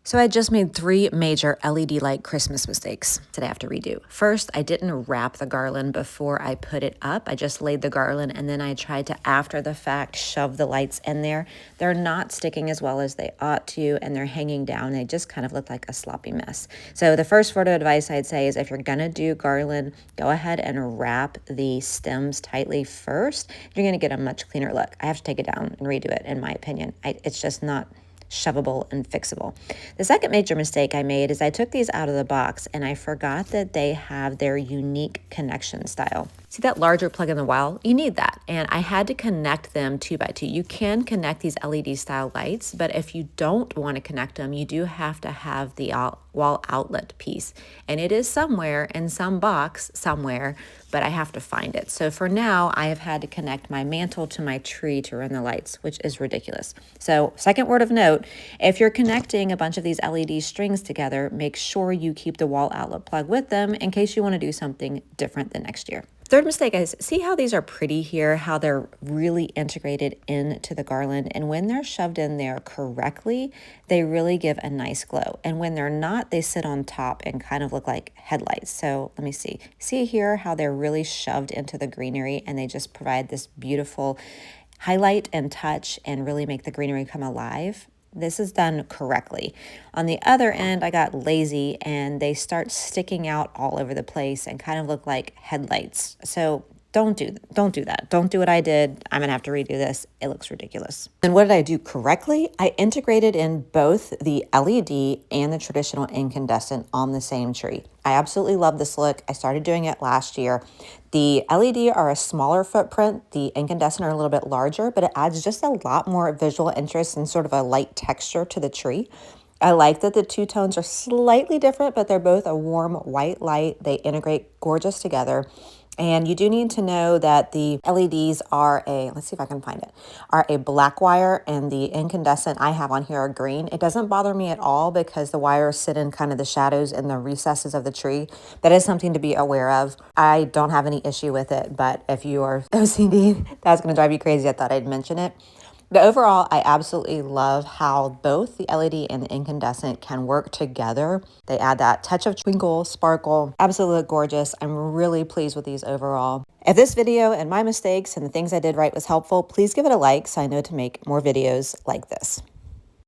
So I just made 3 major LED light Christmas mistakes that I have to redo. First, I didn't wrap the garland before I put it up. I just laid the garland and then I tried to, after the fact, shove the lights in there. They're not sticking as well as they ought to, and they're hanging down. They just kind of look like a sloppy mess. So the first word of advice I'd say is if you're gonna do garland, go ahead and wrap the stems tightly first. You're gonna get a much cleaner look. I have to take it down and redo it, in my opinion. It's just not shovable and fixable. The second major mistake I made is I took these out of the box and I forgot that they have their unique connection style. See that larger plug in the wall? You need that. And I had to connect them 2 by 2. You can connect these LED style lights, but if you don't want to connect them, you do have to have the wall outlet piece. And it is somewhere in some box somewhere, but I have to find it. So for now, I have had to connect my mantle to my tree to run the lights, which is ridiculous. So second word of note, if you're connecting a bunch of these LED strings together, make sure you keep the wall outlet plug with them in case you want to do something different the next year. Third mistake is, see how these are pretty here, how they're really integrated into the garland, and when they're shoved in there correctly, they really give a nice glow. And when they're not, they sit on top and kind of look like headlights. So let me see. See here how they're really shoved into the greenery and they just provide this beautiful highlight and touch and really make the greenery come alive. This is done correctly. On the other end, I got lazy and they start sticking out all over the place and kind of look like headlights. So don't do that. Don't do what I did. I'm gonna have to redo this. It looks ridiculous. And what did I do correctly? I integrated in both the LED and the traditional incandescent on the same tree. I absolutely love this look. I started doing it last year. The LED are a smaller footprint. The incandescent are a little bit larger, but it adds just a lot more visual interest and sort of a light texture to the tree. I like that the two tones are slightly different, but they're both a warm white light. They integrate gorgeous together. And you do need to know that the LEDs are let's see if I can find it, are a black wire, and the incandescent I have on here are green. It doesn't bother me at all because the wires sit in kind of the shadows and the recesses of the tree. That is something to be aware of. I don't have any issue with it, but if you are OCD, that's going to drive you crazy. I thought I'd mention it. But overall, I absolutely love how both the LED and the incandescent can work together. They add that touch of twinkle, sparkle, absolutely gorgeous. I'm really pleased with these overall. If this video and my mistakes and the things I did right was helpful, please give it a like so I know to make more videos like this.